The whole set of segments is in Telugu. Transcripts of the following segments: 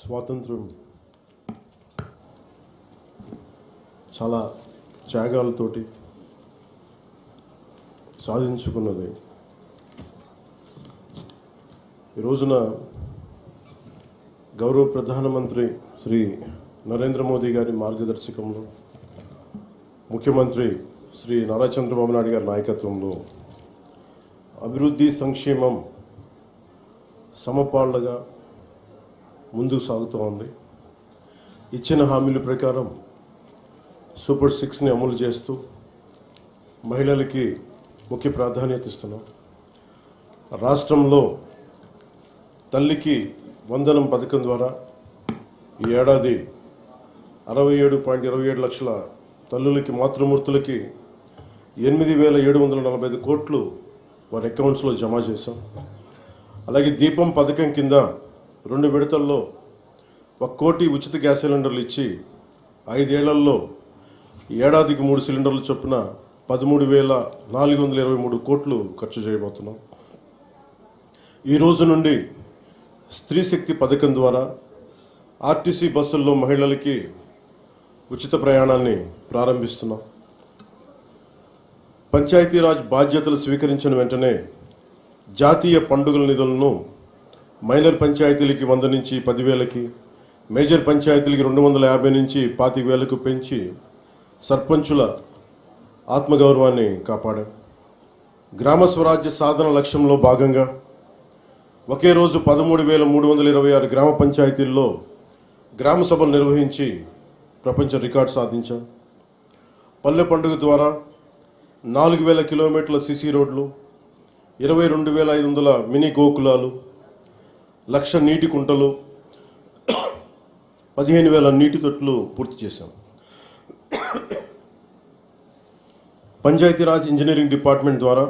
స్వాతంత్రం చాలా త్యాగాలతోటి సాధించుకున్నది. ఈ రోజున గౌరవ ప్రధానమంత్రి శ్రీ నరేంద్ర మోదీ గారి మార్గదర్శకంలో, ముఖ్యమంత్రి శ్రీ నారా చంద్రబాబు నాయుడు గారి నాయకత్వంలో అభివృద్ధి సంక్షేమం సమపాళ్లగా ముందుకు సాగుతూ ఉంది. ఇచ్చిన హామీల ప్రకారం సూపర్ 6ని అమలు చేస్తూ మహిళలకి ముఖ్య ప్రాధాన్యత ఇస్తున్నాం. రాష్ట్రంలో తల్లికి వందనం పథకం ద్వారా ఈ ఏడాది 67.27 లక్షల తల్లులకి, మాతృమూర్తులకి 8,745 కోట్లు వారి అకౌంట్స్లో జమ చేశాం. అలాగే దీపం పథకం కింద 2 విడతల్లో 1 కోటి ఉచిత గ్యాస్ సిలిండర్లు ఇచ్చి 5 ఏళ్లలో ఏడాదికి 3 సిలిండర్ల చొప్పున 13,423 కోట్లు ఖర్చు చేయబోతున్నాం. ఈ రోజు నుండి స్త్రీ శక్తి పథకం ద్వారా ఆర్టీసీ బస్సుల్లో మహిళలకి ఉచిత ప్రయాణాన్ని ప్రారంభిస్తున్నాం. పంచాయతీరాజ్ బాధ్యతలు స్వీకరించిన వెంటనే జాతీయ పండుగల నిధులను మైనర్ పంచాయతీలకి 100 నుంచి 10,000కి, మేజర్ పంచాయతీలకి 250 నుంచి 25,000కు పెంచి సర్పంచుల ఆత్మగౌరవాన్ని కాపాడాం. గ్రామ స్వరాజ్య సాధన లక్ష్యంలో భాగంగా ఒకే రోజు 13,326 గ్రామ పంచాయతీల్లో గ్రామ సభలు నిర్వహించి ప్రపంచ రికార్డు సాధించాం. పల్లె పండుగ ద్వారా 4,000 కిలోమీటర్ల సిసి రోడ్లు, 22,500 మినీ గోకులాలు, 1,00,000 నీటి కుంటలు, 15,000 నీటి తొట్లు పూర్తి చేశాం. పంచాయతీరాజ్ ఇంజనీరింగ్ డిపార్ట్మెంట్ ద్వారా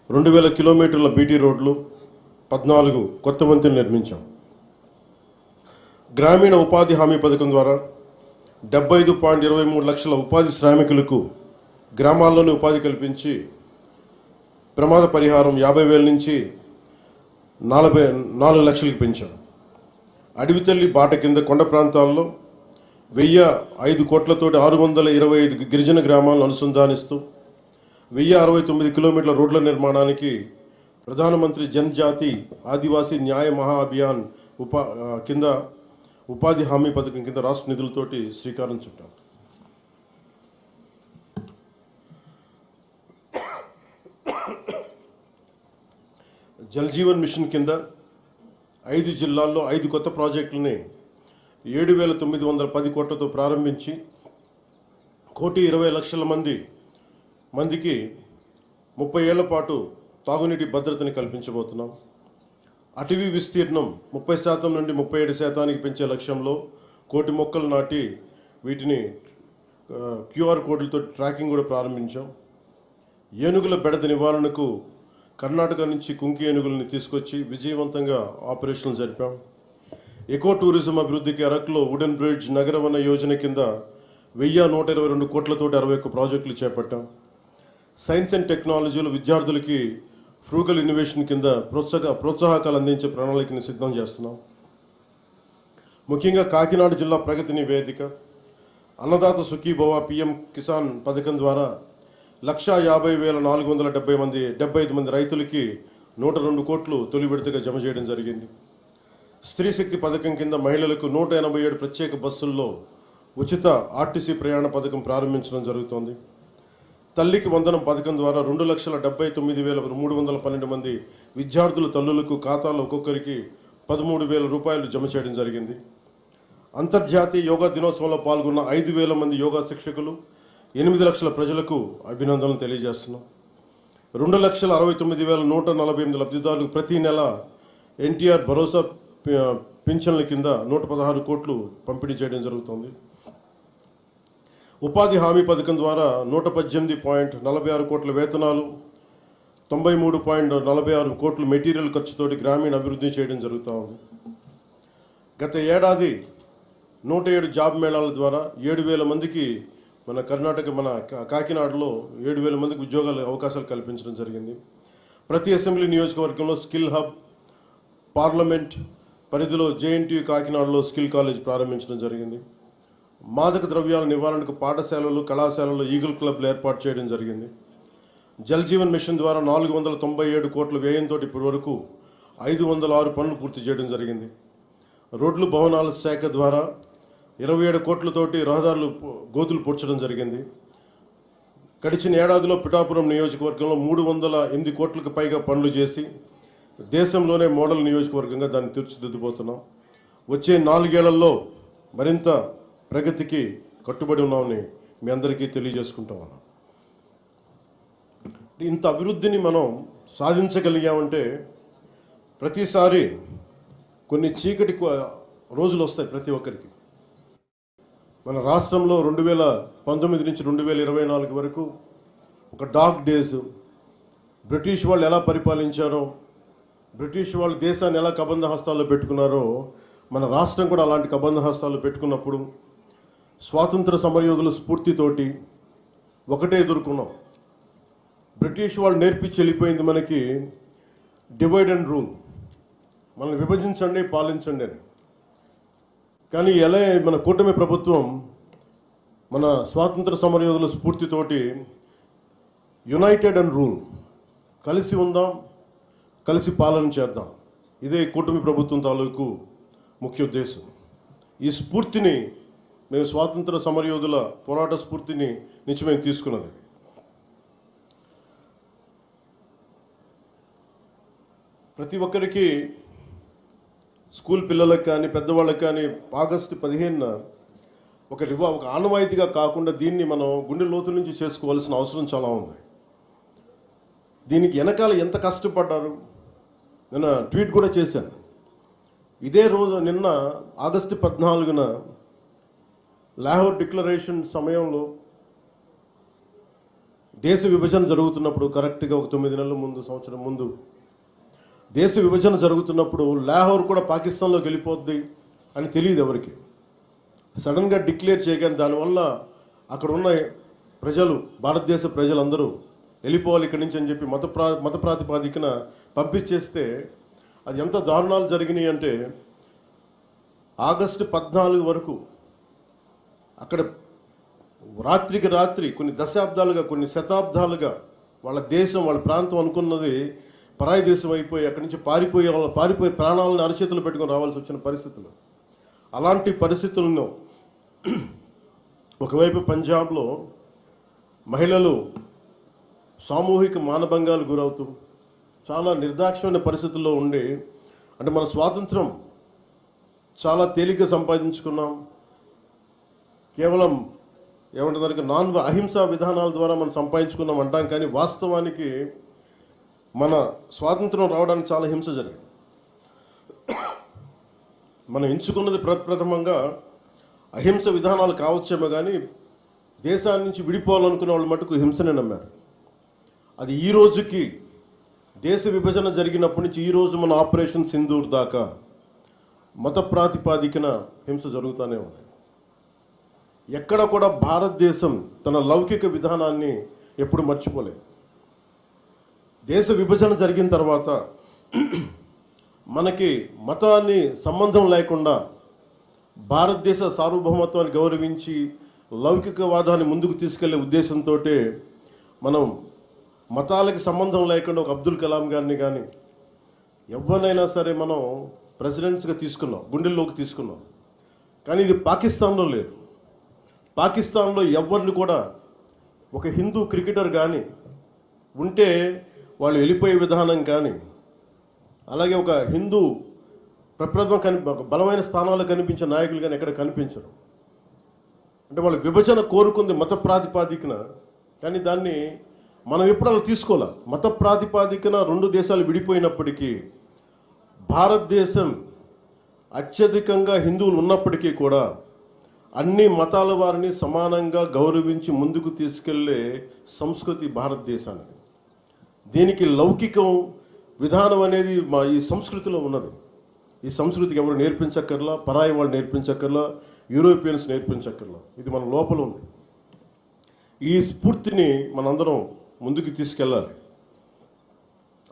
2,000 కిలోమీటర్ల బీటీ రోడ్లు, 14 కొత్త వంతెనలు నిర్మించాం. గ్రామీణ ఉపాధి హామీ పథకం ద్వారా 75.23 లక్షల ఉపాధి శ్రామికులకు గ్రామాల్లోనే ఉపాధి కల్పించి ప్రమాద పరిహారం 50,000 నుంచి 4 లక్షలకు పెంచాం. అడవి తల్లి బాట కింద కొండ ప్రాంతాల్లో 1,005 కోట్లతోటి 625 గిరిజన గ్రామాలను అనుసంధానిస్తూ 1,069 కిలోమీటర్ల రోడ్ల నిర్మాణానికి ప్రధానమంత్రి జనజాతి ఆదివాసీ న్యాయ మహా అభియాన్ కింద ఉపాధి హామీ పథకం కింద రాష్ట్ర నిధులతోటి శ్రీకారం చుట్టాం. జల్ జీవన్ మిషన్ కింద 5 జిల్లాల్లో 5 కొత్త ప్రాజెక్టులని 7,910 కోట్లతో ప్రారంభించి 1,20,00,000 మందికి 30 ఏళ్ల పాటు తాగునీటి భద్రతని కల్పించబోతున్నాం. అటవీ విస్తీర్ణం 30% నుండి 37% పెంచే లక్ష్యంలో 1 కోటి మొక్కలు నాటి వీటిని QR కోడ్లతో ట్రాకింగ్ కూడా ప్రారంభించాం. ఏనుగుల బెడద నివారణకు కర్ణాటక నుంచి కుంకి ఏనుగులని తీసుకొచ్చి విజయవంతంగా ఆపరేషన్లు జరిపాం. ఎకో టూరిజం అభివృద్ధికి అరకులో వుడెన్ బ్రిడ్జ్ నగరవన యోజన కింద 1,122 కోట్లతోటి 61 ప్రాజెక్టులు చేపట్టాం. సైన్స్ అండ్ టెక్నాలజీలో విద్యార్థులకి ఫ్రూగల్ ఇన్నోవేషన్ కింద ప్రోత్సాహకాలు అందించే ప్రణాళికని సిద్ధం చేస్తున్నాం. ముఖ్యంగా కాకినాడ జిల్లా ప్రగతి నివేదిక, అన్నదాత సుఖీభవ, PM కిసాన్ పథకం ద్వారా 1,50,475 మంది రైతులకి 102 కోట్లు తొలి విడతగా జమ చేయడం జరిగింది. స్త్రీ శక్తి పథకం కింద మహిళలకు 187 ప్రత్యేక బస్సుల్లో ఉచిత ఆర్టీసీ ప్రయాణ పథకం ప్రారంభించడం జరుగుతోంది. తల్లికి వందనం పథకం ద్వారా 2,79,312 మంది విద్యార్థుల తల్లులకు ఖాతాలో ఒక్కొక్కరికి 13,000 రూపాయలు జమ చేయడం జరిగింది. అంతర్జాతీయ యోగా దినోత్సవంలో పాల్గొన్న 5,000 మంది యోగా శిక్షకులు, 8 లక్షల ప్రజలకు అభినందనలు తెలియజేస్తున్నాం. 2,69,148 లబ్ధిదారులకు ప్రతి నెల NTR భరోసా పింఛన్ల కింద 116 కోట్లు పంపిణీ చేయడం జరుగుతుంది. ఉపాధి హామీ పథకం ద్వారా 118.46 కోట్ల వేతనాలు, 93.46 కోట్ల మెటీరియల్ ఖర్చుతోటి గ్రామీణ అభివృద్ధి చేయడం జరుగుతూ ఉంది. గత ఏడాది 107 జాబ్ మేళాల ద్వారా 7,000 మందికి మన కాకినాడలో 7,000 మందికి ఉద్యోగాల అవకాశాలు కల్పించడం జరిగింది. ప్రతి అసెంబ్లీ నియోజకవర్గంలో స్కిల్ హబ్, పార్లమెంట్, పరిధిలో జేఎన్టీయు కాకినాడలో స్కిల్ కాలేజ్ ప్రారంభించడం జరిగింది. మాదక ద్రవ్యాల నివారణకు పాఠశాలలు, కళాశాలలు ఈగిల్ క్లబ్లు ఏర్పాటు చేయడం జరిగింది. జల్ జీవన్ మిషన్ ద్వారా 497 కోట్ల వ్యయంతో ఇప్పటి వరకు 506 పనులు పూర్తి చేయడం జరిగింది. రోడ్లు భవనాల శాఖ ద్వారా 27 కోట్లతోటి రహదారులు గోతులు పూడ్చడం జరిగింది. గడిచిన ఏడాదిలో పిఠాపురం నియోజకవర్గంలో 308 కోట్లకు పైగా పనులు చేసి దేశంలోనే మోడల్ నియోజకవర్గంగా దాన్ని తీర్చిదిద్దుపోతున్నాం. వచ్చే 4 ఏళ్లలో మరింత ప్రగతికి కట్టుబడి ఉన్నామని మీ అందరికీ తెలియజేసుకుంటా ఉన్నాం. ఇంత అభివృద్ధిని మనం సాధించగలిగామంటే ప్రతిసారి కొన్ని చీకటి రోజులు వస్తాయి ప్రతి ఒక్కరికి. మన రాష్ట్రంలో 2019 నుంచి 2024 వరకు ఒక డార్క్ డేస్. బ్రిటిష్ వాళ్ళు ఎలా పరిపాలించారో, బ్రిటిష్ వాళ్ళు దేశాన్ని ఎలా కబంధ హస్తాల్లో పెట్టుకున్నారో మన రాష్ట్రం కూడా అలాంటి కబంధ హస్తాల్లో పెట్టుకున్నప్పుడు స్వాతంత్ర సమరయోధుల స్ఫూర్తితోటి ఒకటే ఎదుర్కొన్నాం. బ్రిటిష్ వాళ్ళు నేర్పించి వెళ్ళిపోయింది మనకి డివైడ్ అండ్ రూల్, మనల్ని విభజించండి పాలించండి అని. కానీ ఎలా మన కూటమి ప్రభుత్వం మన స్వాతంత్ర సమరయోధుల స్ఫూర్తితోటి యునైటెడ్ అండ్ రూల్, కలిసి ఉందాం, కలిసి పాలన చేద్దాం, ఇదే కూటమి ప్రభుత్వం తాలూకు ముఖ్య ఉద్దేశం. ఈ స్ఫూర్తిని మేము స్వాతంత్ర సమరయోధుల పోరాట స్ఫూర్తిని నుంచి మేము తీసుకున్నది. ప్రతి ఒక్కరికి, స్కూల్ పిల్లలకు కానీ పెద్దవాళ్ళకి కానీ ఆగస్టు 15న ఒక ఆనవాయితీగా కాకుండా దీన్ని మనం గుండె లోతు నుంచి చేసుకోవాల్సిన అవసరం చాలా ఉంది. దీనికి వెనకాల ఎంత కష్టపడ్డారు నేను ట్వీట్ కూడా చేశాను. ఇదే రోజు నిన్న ఆగస్టు 14న లాహోర్ డిక్లరేషన్ సమయంలో దేశ విభజన జరుగుతున్నప్పుడు, కరెక్ట్గా ఒక 9 నెలల ముందు, సంవత్సరం ముందు దేశ విభజన జరుగుతున్నప్పుడు లాహోర్ కూడా పాకిస్తాన్లోకి వెళ్ళిపోద్ది అని తెలియదు ఎవరికి. సడన్గా డిక్లేర్ చేయగానే దానివల్ల అక్కడ ఉన్న ప్రజలు, భారతదేశ ప్రజలందరూ వెళ్ళిపోవాలి ఇక్కడి నుంచి అని చెప్పి మత ప్రాతిపాదికన పంపించేస్తే అది ఎంత దారుణాలు జరిగినాయి అంటే ఆగస్టు 14 వరకు అక్కడ రాత్రికి రాత్రి కొన్ని దశాబ్దాలుగా, కొన్ని శతాబ్దాలుగా వాళ్ళ దేశం, వాళ్ళ ప్రాంతం అనుకున్నది పరాయి దేశం అయిపోయి అక్కడి నుంచి పారిపోయి ప్రాణాలను అరచేతులు పెట్టుకొని రావాల్సి వచ్చిన పరిస్థితులు. అలాంటి పరిస్థితులను ఒకవైపు పంజాబ్లో మహిళలు సామూహిక మానభంగాలు గురవుతూ చాలా నిర్దాక్షిణ్యమైన పరిస్థితుల్లో ఉండి, అంటే మన స్వాతంత్రం చాలా తేలిగ్గా సంపాదించుకున్నాం, కేవలం ఏమంటే అహింసా విధానాల ద్వారా మనం సంపాదించుకున్నాం అంటాం. కానీ వాస్తవానికి మన స్వాతంత్రం రావడానికి చాలా హింస జరిగింది. మనం ఎంచుకున్నది ప్రప్రథమంగా అహింస విధానాలు కావచ్చేమో కానీ దేశాన్ని నుంచి విడిపోవాలనుకునే వాళ్ళు మటుకు హింసనే నమ్మారు. అది ఈ రోజుకి, దేశ విభజన జరిగినప్పటి నుంచి ఈ రోజు మన ఆపరేషన్ సింధూర్ దాకా మత ప్రాతిపాదికన హింస జరుగుతూనే ఉంది. ఎక్కడ కూడా భారతదేశం తన లౌకిక విధానాన్ని ఎప్పుడు మర్చిపోలేదు. దేశ విభజన జరిగిన తర్వాత మనకి మతాన్ని సంబంధం లేకుండా భారతదేశ సార్వభౌమత్వాన్ని గౌరవించి లౌకికవాదాన్ని ముందుకు తీసుకెళ్లే ఉద్దేశంతో మనం మతాలకి సంబంధం లేకుండా ఒక అబ్దుల్ కలాం గారిని కానీ ఎవరినైనా సరే మనం ప్రెసిడెంట్స్గా తీసుకున్నాం, గుండెల్లోకి తీసుకున్నాం. కానీ ఇది పాకిస్తాన్లో లేదు. పాకిస్తాన్లో ఎవరిని కూడా ఒక హిందూ క్రికెటర్ కానీ ఉంటే వాళ్ళు వెళ్ళిపోయే విధానం కానీ, అలాగే ఒక హిందూ ఒక బలమైన స్థానాల్లో కనిపించే నాయకులు కానీ ఎక్కడ కనిపించరు. అంటే వాళ్ళు విభజన కోరుకుంది మత ప్రాతిపాదికన, కానీ దాన్ని మనం ఎప్పుడు అలా తీసుకోవాలి. మత ప్రాతిపాదికన 2 దేశాలు విడిపోయినప్పటికీ భారతదేశం అత్యధికంగా హిందువులు ఉన్నప్పటికీ కూడా అన్ని మతాల వారిని సమానంగా గౌరవించి ముందుకు తీసుకెళ్లే సంస్కృతి భారతదేశానికి. దీనికి లౌకికం విధానం అనేది ఈ సంస్కృతిలో ఉన్నది. ఈ సంస్కృతికి ఎవరు నేర్పించక్కర్లా, పరాయి వాళ్ళు నేర్పించక్కర్లా, యూరోపియన్స్ నేర్పించక్కర్లా. ఇది మన లోపల ఉంది. ఈ స్ఫూర్తిని మనందరం ముందుకు తీసుకెళ్ళాలి.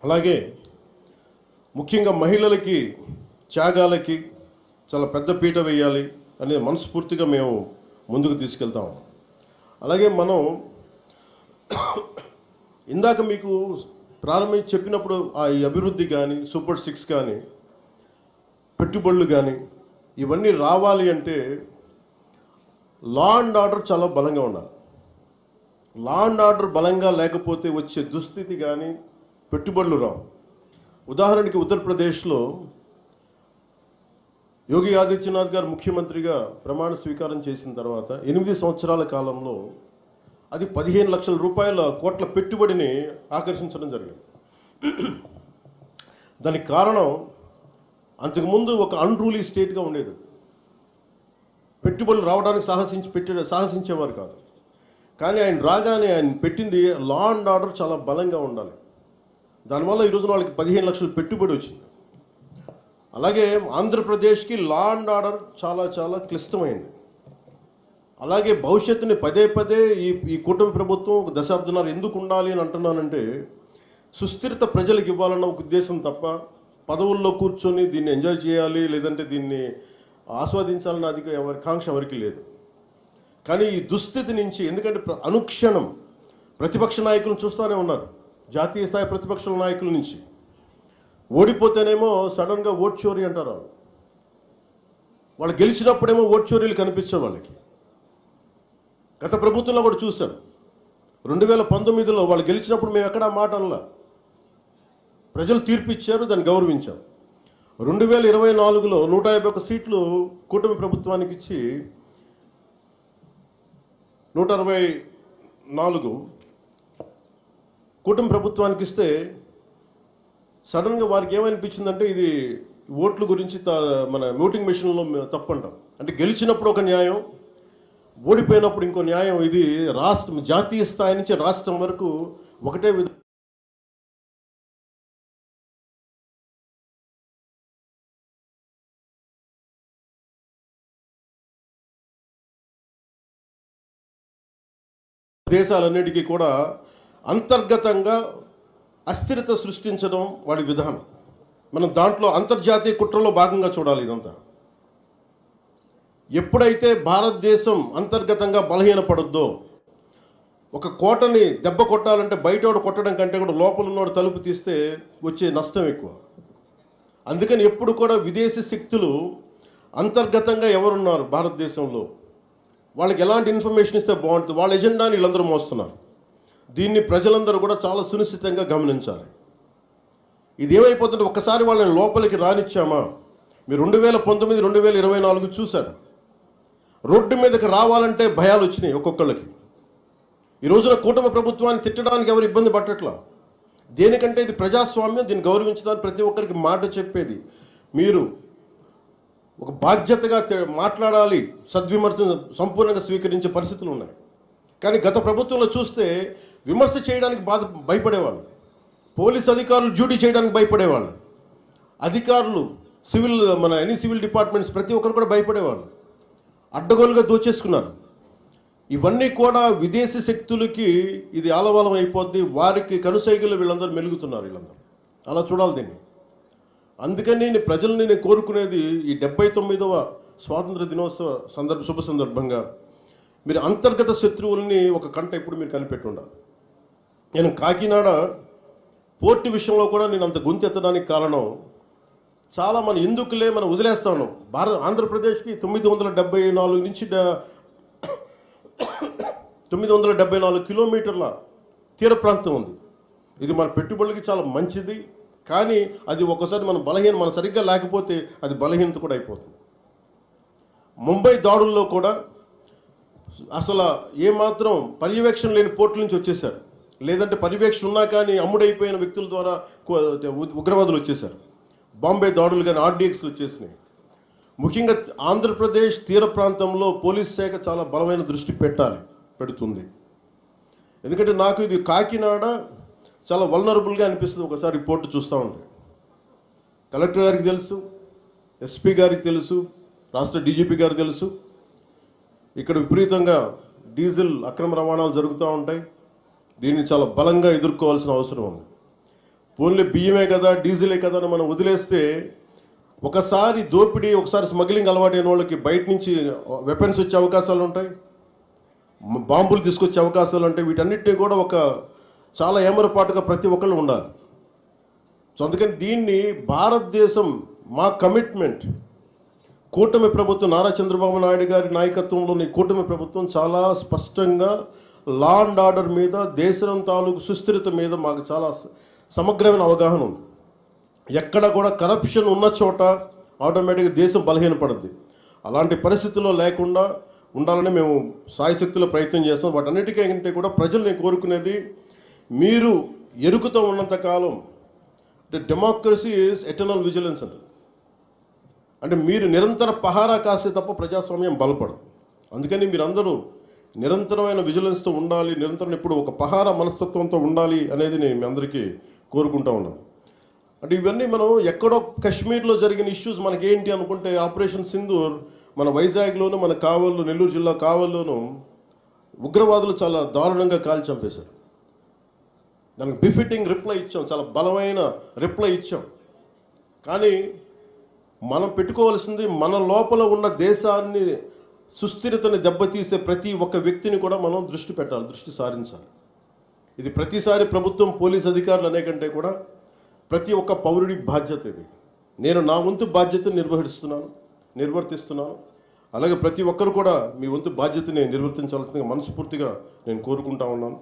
అలాగే ముఖ్యంగా మహిళలకి త్యాగాలకి చాలా పెద్ద పీట వేయాలి అనే మనస్ఫూర్తిగా మేము ముందుకు తీసుకెళ్తాం. అలాగే మనం ఇందాక మీకు ప్రారంభించి చెప్పినప్పుడు ఈ అభివృద్ధి కానీ సూపర్ 6 కానీ పెట్టుబడులు కానీ ఇవన్నీ రావాలి అంటే లా అండ్ ఆర్డర్ చాలా బలంగా ఉండాలి. లా అండ్ ఆర్డర్ బలంగా లేకపోతే వచ్చే దుస్థితి కానీ పెట్టుబడులు రావు. ఉదాహరణకి ఉత్తరప్రదేశ్లో యోగి ఆదిత్యనాథ్ గారు ముఖ్యమంత్రిగా ప్రమాణ స్వీకారం చేసిన తర్వాత 8 సంవత్సరాల కాలంలో అది 15 లక్షల రూపాయల కోట్ల పెట్టుబడిని ఆకర్షించడం జరిగింది. దానికి కారణం అంతకుముందు ఒక అన్రూలీ స్టేట్గా ఉండేది. పెట్టుబడులు రావడానికి సాహసించేవారు కాదు. కానీ ఆయన రాగానే ఆయన పెట్టింది లా అండ్ ఆర్డర్ చాలా బలంగా ఉండాలి. దానివల్ల ఈరోజున వాళ్ళకి 15 లక్షల పెట్టుబడి వచ్చింది. అలాగే ఆంధ్రప్రదేశ్కి లా అండ్ ఆర్డర్ చాలా చాలా క్లిష్టమైంది. అలాగే భవిష్యత్తుని పదే ఈ కూటమి ప్రభుత్వం ఒక దశాబ్దన్నర ఎందుకు ఉండాలి అని అంటున్నానంటే సుస్థిరత ప్రజలకు ఇవ్వాలన్న ఒక ఉద్దేశం తప్ప పదవుల్లో కూర్చొని దీన్ని ఎంజాయ్ చేయాలి లేదంటే దీన్ని ఆస్వాదించాలన్న కాంక్ష ఎవరికి లేదు. కానీ ఈ దుస్థితి నుంచి, ఎందుకంటే అనుక్షణం ప్రతిపక్ష నాయకులను చూస్తూనే ఉన్నారు. జాతీయ స్థాయి ప్రతిపక్ష నాయకుల నుంచి ఓడిపోతేనేమో సడన్గా ఓట్ చోరీ అంటారు. వాళ్ళు గెలిచినప్పుడేమో ఓట్ చోరీలు కనిపించే వాళ్ళకి. గత ప్రభుత్వంలో కూడా చూశాం. 2019లో వాళ్ళు గెలిచినప్పుడు మేము ఎక్కడా మాట అనలా. ప్రజలు తీర్పు ఇచ్చారు, దాన్ని గౌరవించాం. 2024లో 151 సీట్లు కూటమి ప్రభుత్వానికి ఇచ్చి 164 కూటమి ప్రభుత్వానికి ఇస్తే సడన్గా వారికి ఏమనిపించిందంటే ఇది ఓట్ల గురించి మన ఓటింగ్ మెషిన్లో తప్పు అంటాం. అంటే గెలిచినప్పుడు ఒక న్యాయం, ఓడిపోయినప్పుడు ఇంకో న్యాయం. ఇది రాష్ట్రం జాతీయ స్థాయి నుంచి రాష్ట్రం వరకు ఒకటే దేశాలన్నిటికీ కూడా అంతర్గతంగా అస్థిరత సృష్టించడం వాడి విధానం. మనం దాంట్లో అంతర్జాతీయ కుట్రలో భాగంగా చూడాలి ఇదంతా. ఎప్పుడైతే భారతదేశం అంతర్గతంగా బలహీనపడుద్దో, ఒక కోటని దెబ్బ కొట్టాలంటే బయటోడు కొట్టడం కంటే కూడా లోపల ఉన్నోడు తలుపు తీస్తే వచ్చే నష్టం ఎక్కువ. అందుకని ఎప్పుడు కూడా విదేశీ శక్తులు అంతర్గతంగా ఎవరున్నారు భారతదేశంలో, వాళ్ళకి ఎలాంటి ఇన్ఫర్మేషన్ ఇస్తే బాగుంటుంది, వాళ్ళ ఎజెండాని వీళ్ళందరూ మోస్తున్నారు. దీన్ని ప్రజలందరూ కూడా చాలా సునిశ్చితంగా గమనించాలి. ఇది ఏమైపోతుంటే ఒక్కసారి వాళ్ళని లోపలికి రానిచ్చామా, మీరు 2019, 2024 చూశారు. రోడ్డు మీదకి రావాలంటే భయాలు వచ్చినాయి ఒక్కొక్కళ్ళకి. ఈ రోజున కూటమి ప్రభుత్వాన్ని తిట్టడానికి ఎవరు ఇబ్బంది పట్టట్లా. దేనికంటే ఇది ప్రజాస్వామ్యం, దీన్ని గౌరవించడానికి ప్రతి ఒక్కరికి మాట చెప్పేది. మీరు ఒక బాధ్యతగా మాట్లాడాలి, సద్విమర్శను సంపూర్ణంగా స్వీకరించే పరిస్థితులు ఉన్నాయి. కానీ గత ప్రభుత్వంలో చూస్తే విమర్శ చేయడానికి భయపడేవాళ్ళు. పోలీస్ అధికారులు డ్యూటీ చేయడానికి భయపడేవాళ్ళు. అధికారులు సివిల్ డిపార్ట్మెంట్స్ ప్రతి ఒక్కరు కూడా భయపడేవాళ్ళు. అడ్డగోలుగా దోచేసుకున్నారు. ఇవన్నీ కూడా విదేశీ శక్తులకి ఇది ఆలవాలం అయిపోద్ది. వారికి కనుసైగలు వీళ్ళందరూ మెలుగుతున్నారు. వీళ్ళందరూ అలా చూడాలి దీన్ని. అందుకని ప్రజల్ని నేను కోరుకునేది ఈ 79వ స్వాతంత్ర దినోత్సవ శుభ సందర్భంగా మీరు అంతర్గత శత్రువుల్ని ఒక కంట ఇప్పుడు మీరు కనిపెట్టి ఉండాలి. నేను కాకినాడ పోర్టు విషయంలో కూడా నేను అంత గొంతెత్తడానికి కారణం, చాలా మనం ఎందుకులే మనం వదిలేస్తాను. ఆంధ్రప్రదేశ్కి 974 నుంచి 974 కిలోమీటర్ల తీర ప్రాంతం ఉంది. ఇది మన పెట్టుబడులకి చాలా మంచిది. కానీ అది ఒకసారి మనం సరిగ్గా లేకపోతే అది బలహీనత కూడా అయిపోతుంది. ముంబై దాడుల్లో కూడా అసలు ఏమాత్రం పర్యవేక్షణ లేని పోర్టుల నుంచి వచ్చేసారు. లేదంటే పర్యవేక్షణ ఉన్నా కానీ అమ్ముడైపోయిన వ్యక్తుల ద్వారా ఉగ్రవాదులు వచ్చేసారు. బాంబే దాడులు కానీ ఆర్డీఎక్స్లు వచ్చేసినాయి. ముఖ్యంగా ఆంధ్రప్రదేశ్ తీర ప్రాంతంలో పోలీస్ శాఖ చాలా బలమైన దృష్టి పెడుతుంది. ఎందుకంటే నాకు ఇది కాకినాడ చాలా వల్నరబుల్గా అనిపిస్తుంది ఒకసారి రిపోర్టు చూస్తూ ఉంటే. కలెక్టర్ గారికి తెలుసు, ఎస్పీ గారికి తెలుసు, రాష్ట్ర డీజీపీ గారికి తెలుసు. ఇక్కడ విపరీతంగా డీజిల్ అక్రమ రవాణాలు జరుగుతూ ఉంటాయి. దీన్ని చాలా బలంగా ఎదుర్కోవాల్సిన అవసరం ఉంది. ఓన్లీ బియ్యమే కదా, డీజిలే కదా అని మనం వదిలేస్తే ఒకసారి దోపిడీ, ఒకసారి స్మగ్లింగ్ అలవాటైన వాళ్ళకి బయట నుంచి వెపన్స్ వచ్చే అవకాశాలు ఉంటాయి, బాంబులు తీసుకొచ్చే అవకాశాలు ఉంటాయి. వీటన్నిటిని కూడా ఒక చాలా ఏమరపాటుగా ప్రతి ఒక్కళ్ళు ఉండాలి. సో అందుకని దీన్ని భారతదేశం మా కమిట్మెంట్, కూటమి ప్రభుత్వం నారా చంద్రబాబు నాయుడు గారి నాయకత్వంలోని కూటమి ప్రభుత్వం చాలా స్పష్టంగా లా అండ్ ఆర్డర్ మీద, దేశం తాలూకు సుస్థిరత మీద మాకు చాలా సమగ్రమైన అవగాహన ఉంది. ఎక్కడ కూడా కరప్షన్ ఉన్న చోట ఆటోమేటిక్గా దేశం బలహీనపడుద్ది. అలాంటి పరిస్థితుల్లో లేకుండా ఉండాలని మేము సాయశక్తిలో ప్రయత్నం చేస్తాం. వాటన్నిటికంటే కూడా ప్రజలు నేను కోరుకునేది, మీరు ఎరుకుతూ ఉన్నంతకాలం అంటే డెమోక్రసీ ఈజ్ ఎటర్నల్ విజిలెన్స్ అంటే మీరు నిరంతర పహారా కాసే తప్ప ప్రజాస్వామ్యం బలపడదు. అందుకని మీరందరూ నిరంతరమైన విజిలెన్స్తో ఉండాలి, నిరంతరం ఇప్పుడు ఒక పహారా మనస్తత్వంతో ఉండాలి అనేది నేను మీ అందరికీ కోరుకుంటా ఉన్నాను. అంటే ఇవన్నీ మనం ఎక్కడో కాశ్మీర్లో జరిగిన ఇష్యూస్ మనకేంటి అనుకుంటే, ఆపరేషన్ సింధూర్ మన వైజాగ్లోను, మన కావల్లో, నెల్లూరు జిల్లా కావల్లోనూ ఉగ్రవాదులు చాలా దారుణంగా కాల్చి చంపేశారు. దానికి బిఫిటింగ్ రిప్లై ఇచ్చాం, చాలా బలమైన రిప్లై ఇచ్చాం. కానీ మనం పెట్టుకోవాల్సింది, మన లోపల ఉన్న దేశాన్ని సుస్థిరతని దెబ్బతీసే ప్రతి ఒక్క వ్యక్తిని కూడా మనం దృష్టి పెట్టాలి, దృష్టి సారించాలి. ఇది ప్రతిసారి ప్రభుత్వం, పోలీస్ అధికారులు అనే కంటే కూడా ప్రతి ఒక్క పౌరుడి బాధ్యత ఇది. నేను నా వంతు బాధ్యతను నిర్వర్తిస్తున్నాను. అలాగే ప్రతి ఒక్కరు కూడా మీ వంతు బాధ్యతని నిర్వర్తించాల్సిందిగా మనస్ఫూర్తిగా నేను కోరుకుంటా ఉన్నాను.